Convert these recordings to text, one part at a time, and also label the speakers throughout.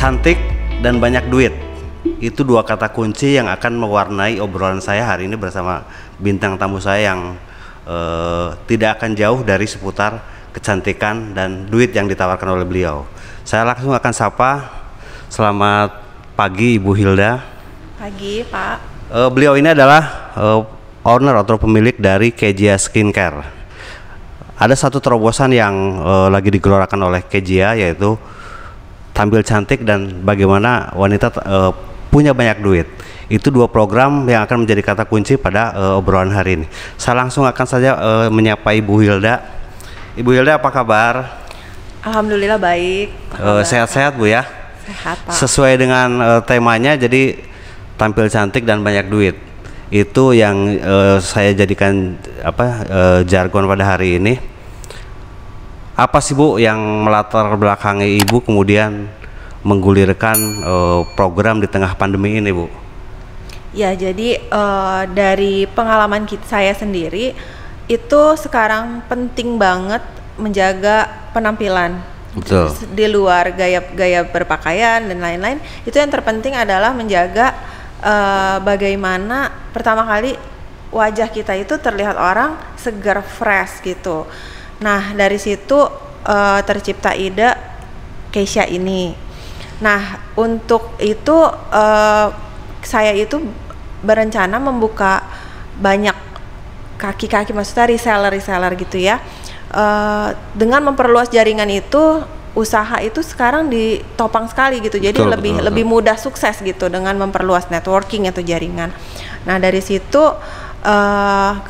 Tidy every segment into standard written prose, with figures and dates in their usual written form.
Speaker 1: Cantik dan banyak duit. Itu dua kata kunci yang akan mewarnai obrolan saya hari ini bersama bintang tamu saya yang tidak akan jauh dari seputar kecantikan dan duit yang ditawarkan oleh beliau. Saya langsung akan sapa. Selamat pagi Ibu Hilda.
Speaker 2: Pagi Pak.
Speaker 1: Beliau ini adalah owner atau pemilik dari Kejia Skincare. Ada satu terobosan yang lagi digelorakan oleh Kejia, yaitu tampil cantik dan bagaimana wanita punya banyak duit. Itu dua program yang akan menjadi kata kunci pada obrolan hari ini. Saya langsung akan saja menyapa Ibu Hilda. Ibu Hilda, apa kabar?
Speaker 2: Alhamdulillah baik.
Speaker 1: Sehat-sehat Bu ya?
Speaker 2: Sehat Pak.
Speaker 1: Sesuai dengan temanya, jadi tampil cantik dan banyak duit. Itu yang saya jadikan jargon pada hari ini. Apa sih Bu yang melatar belakangi Ibu kemudian menggulirkan program di tengah pandemi ini Bu?
Speaker 2: Ya, jadi dari pengalaman saya sendiri itu sekarang penting banget menjaga penampilan.
Speaker 1: Betul.
Speaker 2: Di luar gaya berpakaian dan lain-lain, itu yang terpenting adalah menjaga bagaimana pertama kali wajah kita itu terlihat orang segar, fresh gitu. Nah, dari situ tercipta ide Keisha ini. Nah, untuk itu saya itu berencana membuka banyak kaki-kaki, maksudnya reseller gitu ya. Dengan memperluas jaringan itu, usaha itu sekarang ditopang sekali gitu. Jadi lebih mudah sukses gitu dengan memperluas networking atau jaringan. Nah, dari situ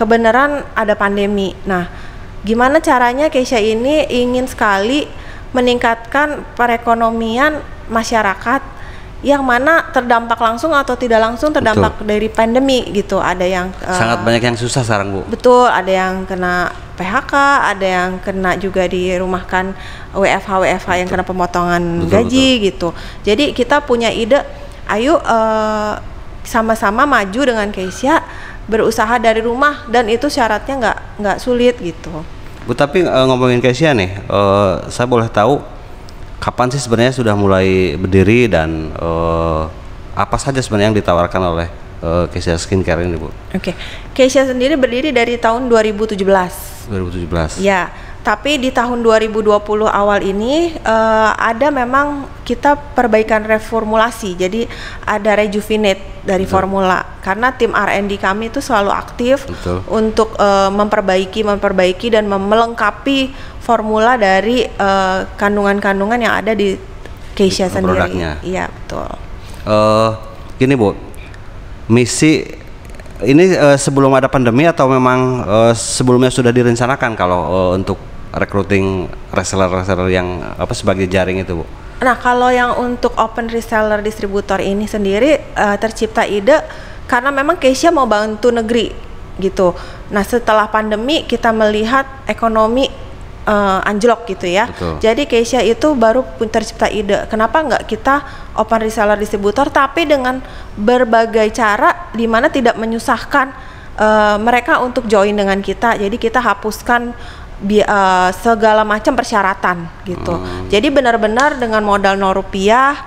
Speaker 2: kebenaran ada pandemi. Nah, gimana caranya Keisha ini ingin sekali meningkatkan perekonomian masyarakat yang mana terdampak langsung atau tidak langsung terdampak dari pandemi gitu. Ada yang
Speaker 1: sangat banyak yang susah sekarang Bu.
Speaker 2: Betul, ada yang kena PHK, ada yang kena juga dirumahkan WFH yang kena pemotongan gaji gitu. Jadi kita punya ide, ayo sama-sama maju dengan Keisha, berusaha dari rumah, dan itu syaratnya nggak sulit gitu.
Speaker 1: Bu, tapi ngomongin Keisha nih, saya boleh tahu kapan sih sebenarnya sudah mulai berdiri dan apa saja sebenarnya yang ditawarkan oleh Keisha Skincare ini Bu?
Speaker 2: Oke, Keisha sendiri berdiri dari tahun 2017.
Speaker 1: 2017.
Speaker 2: Ya. Tapi di tahun 2020 awal ini ada memang kita perbaikan reformulasi. Jadi ada rejuvenate dari formula. Karena tim R&D kami itu selalu aktif untuk memperbaiki dan melengkapi formula dari kandungan-kandungan yang ada di Keisha sendiri.
Speaker 1: Produknya.
Speaker 2: Iya, betul.
Speaker 1: Gini Bu, misi ini sebelum ada pandemi atau memang sebelumnya sudah direncanakan kalau untuk recruiting reseller yang sebagai jaring itu Bu?
Speaker 2: Nah, kalau yang untuk open reseller distributor ini sendiri tercipta ide karena memang Keisha mau bantu negeri gitu. Nah, setelah pandemi kita melihat ekonomi anjlok gitu ya.
Speaker 1: Betul.
Speaker 2: Jadi Keisha itu baru tercipta ide, kenapa nggak kita open reseller distributor tapi dengan berbagai cara di mana tidak menyusahkan mereka untuk join dengan kita. Jadi kita hapuskan segala macam persyaratan gitu. Jadi benar-benar dengan modal Rp0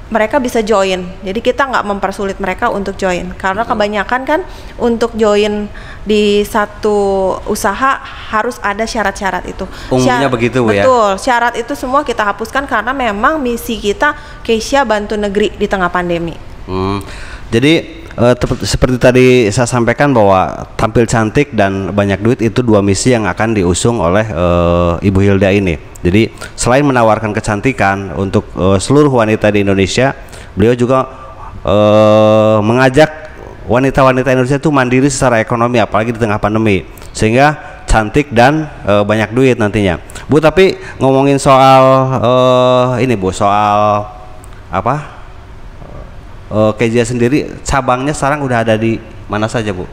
Speaker 2: mereka bisa join. Jadi kita nggak mempersulit mereka untuk join, karena kebanyakan kan untuk join di satu usaha harus ada syarat-syarat itu.
Speaker 1: Umumnya begitu ya?
Speaker 2: Betul, syarat itu semua kita hapuskan karena memang misi kita Keisha bantu negeri di tengah pandemi.
Speaker 1: Jadi seperti tadi saya sampaikan bahwa tampil cantik dan banyak duit itu dua misi yang akan diusung oleh Ibu Hilda ini. Jadi selain menawarkan kecantikan untuk seluruh wanita di Indonesia, beliau juga mengajak wanita-wanita Indonesia itu mandiri secara ekonomi, apalagi di tengah pandemi, sehingga cantik dan banyak duit nantinya. Bu, tapi ngomongin soal ini Bu, soal apa? Kejia sendiri cabangnya sekarang udah ada di mana saja Bu?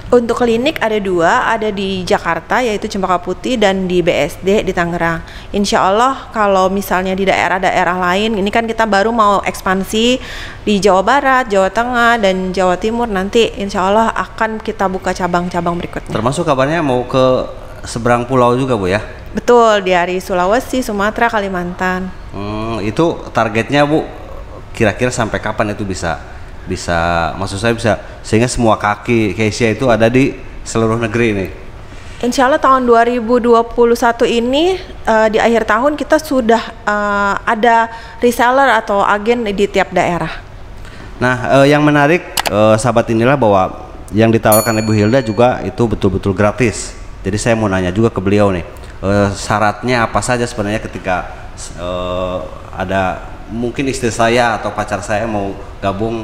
Speaker 2: Untuk klinik ada 2, ada di Jakarta yaitu Cempaka Putih dan di BSD di Tangerang. Insya Allah kalau misalnya di daerah-daerah lain, ini kan kita baru mau ekspansi di Jawa Barat, Jawa Tengah, dan Jawa Timur, nanti insya Allah akan kita buka cabang-cabang berikutnya.
Speaker 1: Termasuk kabarnya mau ke seberang pulau juga Bu ya?
Speaker 2: Betul, dari Sulawesi, Sumatera, Kalimantan.
Speaker 1: Itu targetnya Bu kira-kira sampai kapan itu bisa maksud saya bisa sehingga semua kaki Kezia itu ada di seluruh negeri ini?
Speaker 2: Insya Allah tahun 2021 ini di akhir tahun kita sudah ada reseller atau agen di tiap daerah.
Speaker 1: Nah, yang menarik sahabat inilah bahwa yang ditawarkan Ibu Hilda juga itu betul-betul gratis. Jadi saya mau nanya juga ke beliau nih, syaratnya apa saja sebenarnya ketika ada mungkin istri saya atau pacar saya mau gabung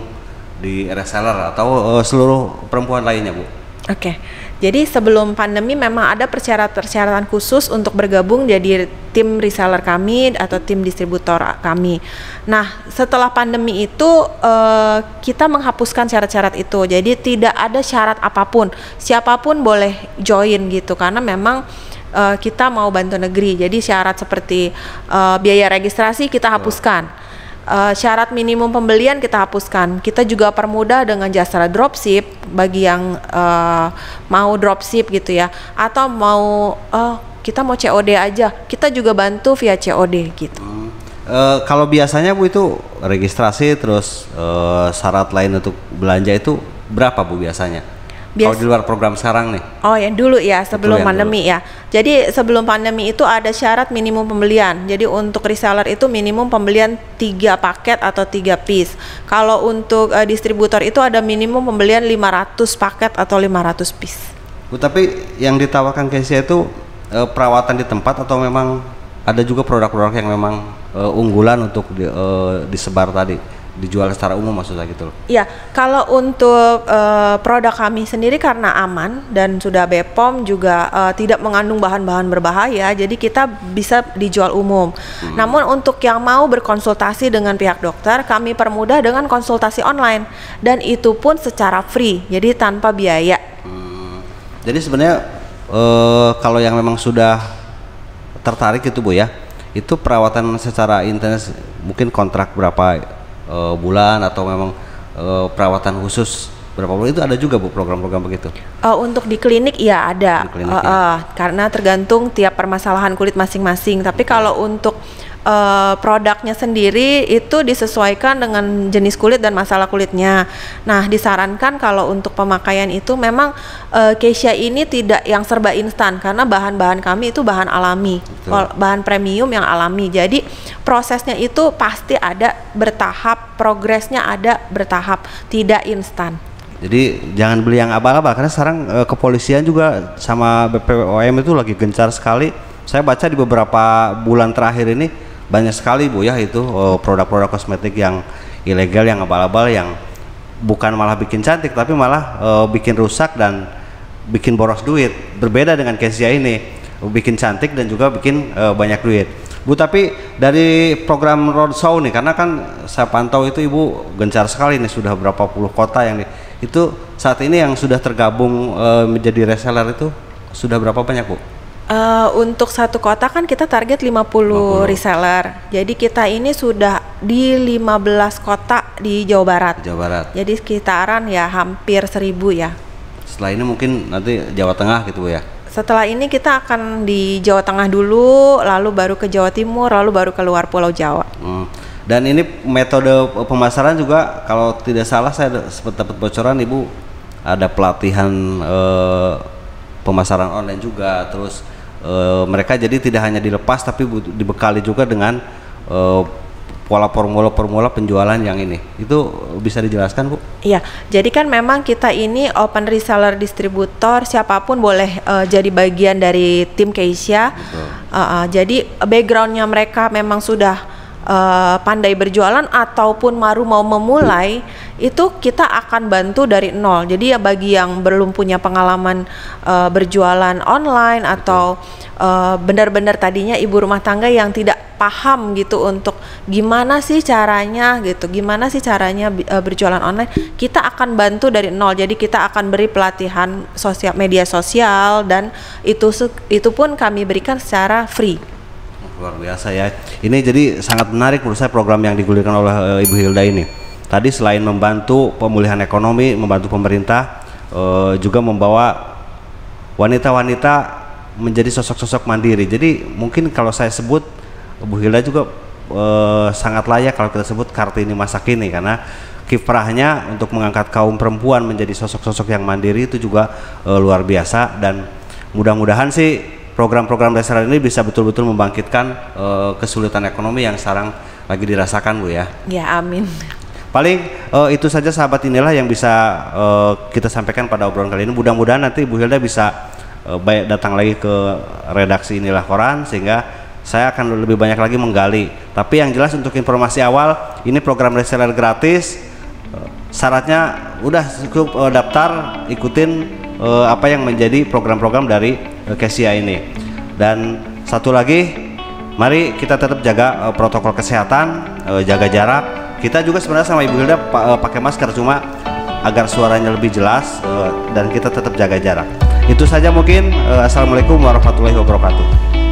Speaker 1: di reseller atau seluruh perempuan lainnya, Bu?
Speaker 2: Oke, jadi sebelum pandemi memang ada persyaratan khusus untuk bergabung jadi tim reseller kami atau tim distributor kami. Nah, setelah pandemi itu kita menghapuskan syarat-syarat itu. Jadi tidak ada syarat apapun, siapapun boleh join gitu karena memang kita mau bantu negeri. Jadi syarat seperti biaya registrasi kita hapuskan. Syarat minimum pembelian kita hapuskan. Kita juga permudah dengan jasa dropship bagi yang mau dropship gitu ya, atau mau kita mau COD aja, kita juga bantu via COD gitu.
Speaker 1: Kalau biasanya Bu itu registrasi terus syarat lain untuk belanja itu berapa Bu biasanya? Kalau di luar program sekarang nih?
Speaker 2: Oh ya dulu ya sebelum pandemi ya. Jadi sebelum pandemi itu ada syarat minimum pembelian. Jadi untuk reseller itu minimum pembelian 3 paket atau 3 piece. Kalau untuk distributor itu ada minimum pembelian 500 paket atau 500 piece.
Speaker 1: Bu, tapi yang ditawarkan Kezia itu perawatan di tempat atau memang ada juga produk-produk yang memang unggulan untuk disebar tadi? Dijual secara umum maksudnya gitu loh.
Speaker 2: Iya, kalau untuk produk kami sendiri karena aman dan sudah BPOM juga tidak mengandung bahan-bahan berbahaya, jadi kita bisa dijual umum. Namun untuk yang mau berkonsultasi dengan pihak dokter, kami permudah dengan konsultasi online dan itu pun secara free, jadi tanpa biaya.
Speaker 1: Jadi sebenarnya kalau yang memang sudah tertarik itu Bu ya, itu perawatan secara intens mungkin kontrak berapa bulan atau memang perawatan khusus berapa bulan itu ada juga Bu program-program begitu?
Speaker 2: Untuk di klinik ya ada,
Speaker 1: klinik, ya.
Speaker 2: Karena tergantung tiap permasalahan kulit masing-masing. Tapi kalau untuk produknya sendiri itu disesuaikan dengan jenis kulit dan masalah kulitnya. Nah, disarankan kalau untuk pemakaian itu memang Kezia ini tidak yang serba instan karena bahan-bahan kami itu bahan alami, bahan premium yang alami. Jadi prosesnya itu pasti ada bertahap, progresnya ada bertahap, tidak instan.
Speaker 1: Jadi jangan beli yang abal-abal karena sekarang kepolisian juga sama BPOM itu lagi gencar sekali. Saya baca di beberapa bulan terakhir ini banyak sekali Bu ya itu produk-produk kosmetik yang ilegal, yang abal-abal, yang bukan malah bikin cantik tapi malah bikin rusak dan bikin boros duit. Berbeda dengan Kezia ini, bikin cantik dan juga bikin banyak duit. Bu, tapi dari program roadshow nih, karena kan saya pantau itu Ibu gencar sekali nih, sudah berapa puluh kota yang itu saat ini yang sudah tergabung menjadi reseller itu sudah berapa banyak Bu?
Speaker 2: Untuk satu kota kan kita target 50 reseller. Jadi kita ini sudah di 15 kota di Jawa Barat.
Speaker 1: Jawa Barat.
Speaker 2: Jadi sekitaran ya hampir 1000 ya.
Speaker 1: Setelah ini mungkin nanti Jawa Tengah gitu Bu ya?
Speaker 2: Setelah ini kita akan di Jawa Tengah dulu, lalu baru ke Jawa Timur, lalu baru keluar Pulau Jawa.
Speaker 1: Dan ini metode pemasaran juga kalau tidak salah saya sempat dapat bocoran Ibu ada pelatihan pemasaran online juga, terus mereka jadi tidak hanya dilepas tapi dibekali juga dengan pola formula penjualan yang ini. Itu bisa dijelaskan Bu? Iya,
Speaker 2: jadi kan memang kita ini open reseller distributor, siapapun boleh jadi bagian dari tim Kezia. Jadi backgroundnya mereka memang sudah pandai berjualan ataupun baru mau memulai, itu kita akan bantu dari nol. Jadi ya bagi yang belum punya pengalaman berjualan online atau benar-benar tadinya ibu rumah tangga yang tidak paham gitu untuk gimana sih caranya gitu, gimana sih caranya berjualan online, kita akan bantu dari nol. Jadi kita akan beri pelatihan media sosial dan itu pun kami berikan secara free.
Speaker 1: Luar biasa ya. Ini jadi sangat menarik menurut saya program yang digulirkan oleh Ibu Hilda ini. Tadi selain membantu pemulihan ekonomi, membantu pemerintah, juga membawa wanita-wanita menjadi sosok-sosok mandiri. Jadi mungkin kalau saya sebut, Bu Hilda juga sangat layak kalau kita sebut Kartini masa kini, karena kiprahnya untuk mengangkat kaum perempuan menjadi sosok-sosok yang mandiri itu juga luar biasa. Dan mudah-mudahan sih program-program dasar ini bisa betul-betul membangkitkan kesulitan ekonomi yang sekarang lagi dirasakan, Bu ya.
Speaker 2: Ya, amin.
Speaker 1: Paling itu saja sahabat inilah yang bisa kita sampaikan pada obrolan kali ini. Mudah-mudahan nanti Bu Hilda bisa datang lagi ke redaksi Inilah Koran, sehingga saya akan lebih banyak lagi menggali. Tapi yang jelas untuk informasi awal, ini program reseller gratis. Syaratnya udah cukup daftar, ikutin apa yang menjadi program-program dari Kezia ini. Dan satu lagi, mari kita tetap jaga protokol kesehatan, jaga jarak. Kita juga sebenarnya sama Ibu Hilda pakai masker, cuma agar suaranya lebih jelas dan kita tetap jaga jarak. Itu saja mungkin. Assalamualaikum warahmatullahi wabarakatuh.